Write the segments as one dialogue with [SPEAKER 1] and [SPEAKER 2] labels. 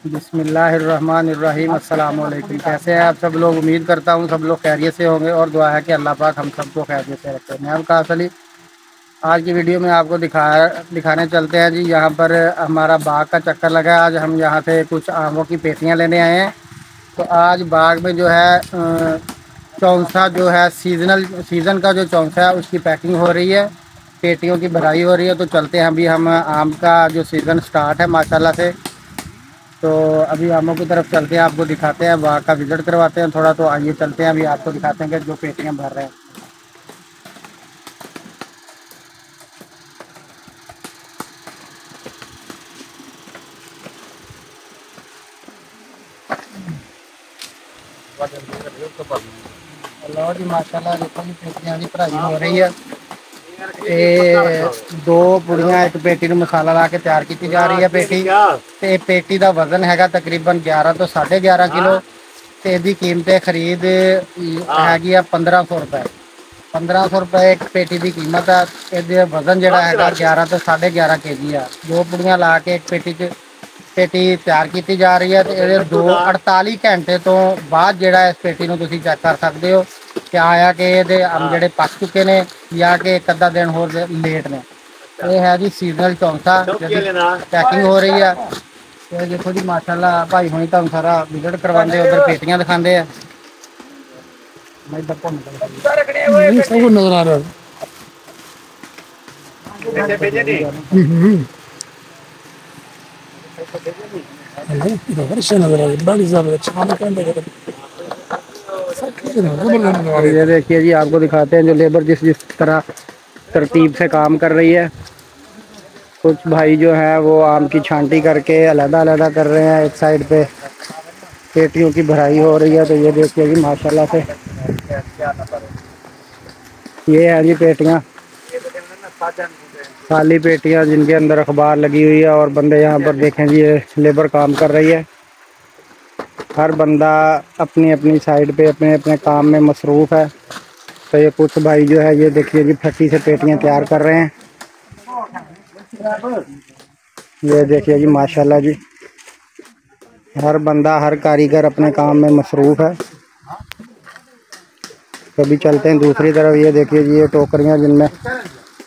[SPEAKER 1] बिस्मिल्लाहिर्रहमानिर्रहीम। अस्सलाम वालेकुम। कैसे हैं आप सब लोग? उम्मीद करता हूँ सब लोग खैरियत से होंगे और दुआ है कि अल्लाह पाक हम सबको खैरियत से रखे। मैं काश अली आज की वीडियो में आपको दिखाने चलते हैं जी। यहाँ पर हमारा बाग का चक्कर लगा है। आज हम यहाँ से कुछ आमों की पेटियाँ लेने आए हैं। तो आज बाग में जो है चौंसा जो है सीज़न का जो चौंसा है उसकी पैकिंग हो रही है, पेटियों की भराई हो रही है। तो चलते हैं, अभी हम आम का जो सीज़न स्टार्ट है माशाल्लाह से, तो अभी आमों की तरफ चलते हैं, आपको दिखाते हैं, वहाँ का विज़िट करवाते हैं थोड़ा। तो आइए चलते हैं, अभी आपको दिखाते हैं कि जो पेटियाँ भर रहे हैं। अल्लाह जी माशाल्लाह, देखो जी पेटियाँ की भराई हो रही है। ये दो पुड़ियाँ एक पेटी में मसाला ला के तैयार की जा रही है। पेटी का वजन है तकरीबन 11 तो 11.5 किलो। तो इसकी कीमत खरीद हैगी 1500 रुपए। 1500 रुपए एक पेटी की कीमत है। ये वजन जोड़ा है 11 तो 11.5 kg है। दो पुड़ियाँ ला के एक पेटी तैयार की जा रही है। तो ये 48 घंटे तो बाद जो इस पेटी को तुम चेक कर सकते हो कि आया कि ये अंब जोड़े पक चुके हैं या कि एक अद्धा दिन होर लेट ने। ये है जी सीजनल चौंसा पैकिंग हो रही है। तो देखो जी माशाल्लाह भाई हुणी तुम सारा विजिट करवाते, उधर पेटियां दिखाते हैं।
[SPEAKER 2] सब कुछ नजर आ रहा है। बड़ी
[SPEAKER 1] ये देखिए जी, आपको दिखाते हैं जो लेबर जिस जिस तरह तरतीब से काम कर रही है। कुछ भाई जो है वो आम की छांटी करके अलग-अलग कर रहे हैं। एक साइड पे पेटियों की भराई हो रही है। तो ये देखिए जी माशाल्लाह से, ये है जी पेटियां, खाली पेटियां जिनके अंदर अखबार लगी हुई है और बंदे यहाँ पर देखें जी, ये लेबर काम कर रही है। हर बंदा अपनी अपनी साइड पे अपने अपने काम में मसरूफ़ है। तो ये कुछ भाई जो है ये देखिए जी फट्टी से पेटियां तैयार कर रहे हैं। ये देखिए जी माशाल्लाह जी, हर बंदा हर कारीगर अपने काम में मसरूफ़ है। तो अभी चलते हैं दूसरी तरफ। ये देखिए जी ये टोकरियां जिनमें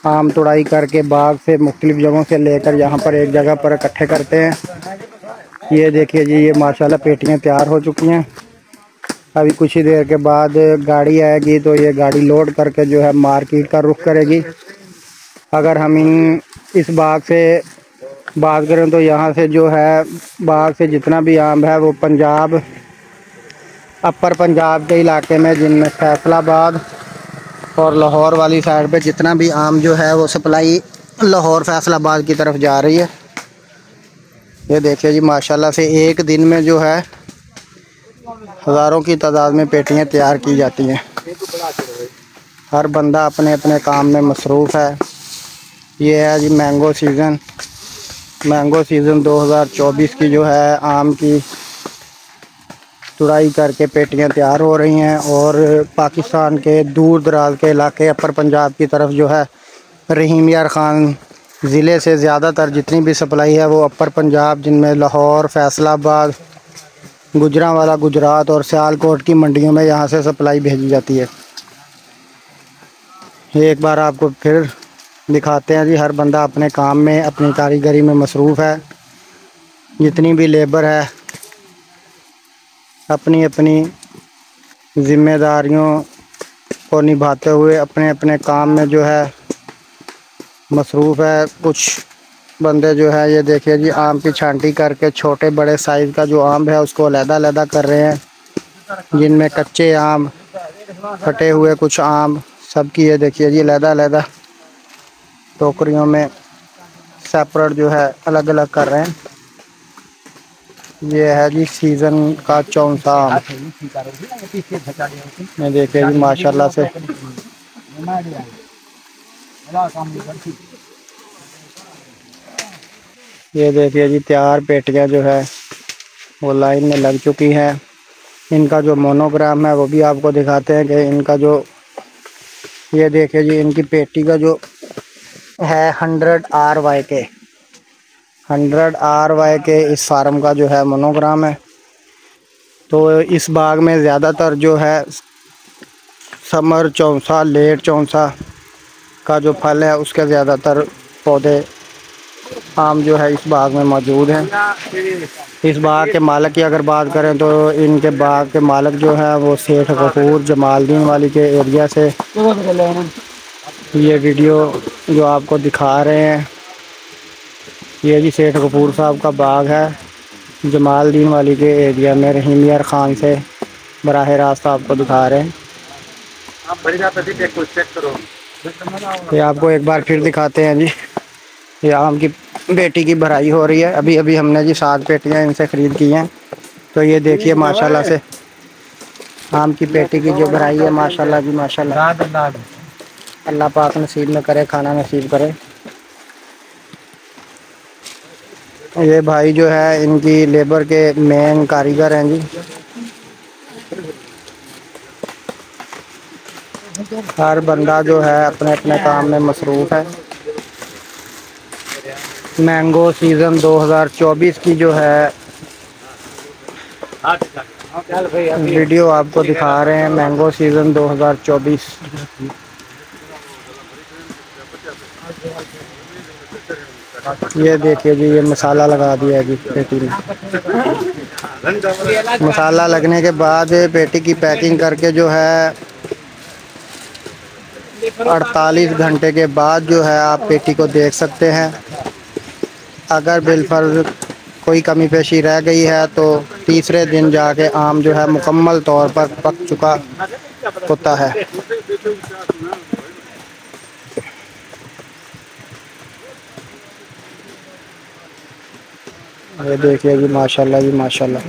[SPEAKER 1] आम तुड़ाई करके बाग से मुख्तलिफ जगहों से लेकर यहाँ पर एक जगह पर इकट्ठे करते हैं। ये देखिए जी ये माशाल्लाह पेटियां तैयार हो चुकी हैं। अभी कुछ ही देर के बाद गाड़ी आएगी तो ये गाड़ी लोड करके जो है मार्केट का रुख करेगी। अगर हम इस बाग से बात करें तो यहाँ से जो है बाग से जितना भी आम है वो पंजाब, अपर पंजाब के इलाके में, जिनमें फैसलाबाद और लाहौर वाली साइड पे जितना भी आम जो है वो सप्लाई लाहौर फैसलाबाद की तरफ जा रही है। ये देखिए जी माशाल्लाह से एक दिन में जो है हज़ारों की तादाद में पेटियां तैयार की जाती हैं। हर बंदा अपने अपने काम में मसरूफ़ है। ये है जी मैंगो सीज़न 2024 की जो है आम की तुड़ाई करके पेटियां तैयार हो रही हैं। और पाकिस्तान के दूर दराज के इलाके अपर पंजाब की तरफ जो है रहीम यार ख़ान ज़िले से ज़्यादातर जितनी भी सप्लाई है वो अपर पंजाब, जिनमें लाहौर, फैसलाबाद, गुजरांवाला गुजरात और सियालकोट की मंडियों में यहाँ से सप्लाई भेजी जाती है। एक बार आपको फिर दिखाते हैं जी, हर बंदा अपने काम में अपनी कारीगरी में मसरूफ़ है। जितनी भी लेबर है अपनी अपनी ज़िम्मेदारियों को निभाते हुए अपने अपने काम में जो है मसरूफ़ है। कुछ बंदे जो है ये देखिए जी आम की छांटी करके छोटे बड़े साइज़ का जो आम है उसको अलग-अलग कर रहे हैं, जिनमें कच्चे आम, कटे हुए कुछ आम, सबकी ये देखिए जी अलग-अलग टोकरियों में सेपरेट जो है अलग अलग कर रहे हैं। ये है जी सीज़न का चौंसा आम। ये देखिए जी माशाल्लाह से, ये देखिए जी तैयार पेटियां जो है वो लाइन में लग चुकी हैं। इनका जो मोनोग्राम है वो भी आपको दिखाते हैं कि इनका जो, ये देखिए जी इनकी पेटी का जो है 100 RYK 100 RY के इस फार्म का जो है मोनोग्राम है। तो इस बाग में ज़्यादातर जो है समर चौसा, लेट चौसा का जो फल है उसके ज़्यादातर पौधे आम जो है इस बाग में मौजूद हैं। इस बाग के मालिक की अगर बात करें तो इनके बाग के मालिक जो है वो सेठ गफूर जमालदीन वाली के एरिया से ये वीडियो जो आपको दिखा रहे हैं, ये जी सेठ गफूर साहब का बाग है जमालदीन वाली के एरिया में। रहीम यार ख़ान से बराह रास्त आपको दिखा रहे हैं। ये आपको एक बार फिर दिखाते हैं जी। ये आम की पेटी की भराई हो रही है। अभी अभी हमने जी 7 पेटियां इनसे ख़रीद की हैं। तो ये देखिए माशाल्लाह से आम की पेटी की जो भराई है, माशाल्लाह जी माशाल्लाह। अल्लाह पाक नसीब में करे, खाना नसीब करे। ये भाई जो है इनकी लेबर के मेन कारीगर हैं जी। हर बंदा जो है अपने अपने काम में मसरूफ़ है। मैंगो सीज़न 2024 की जो है वीडियो आपको दिखा रहे हैं। Mango season 2024। ये देखिए जी, ये मसाला लगा दिया जी पेटी में। मसाला लगने के बाद पेटी की पैकिंग करके जो है 48 घंटे के बाद जो है आप पेटी को देख सकते हैं। अगर बिलफर्ज कोई कमी पेशी रह गई है तो तीसरे दिन जाके आम जो है मुकम्मल तौर पर पक चुका होता है। ये देखिए जी माशाल्लाह जी माशाल्लाह।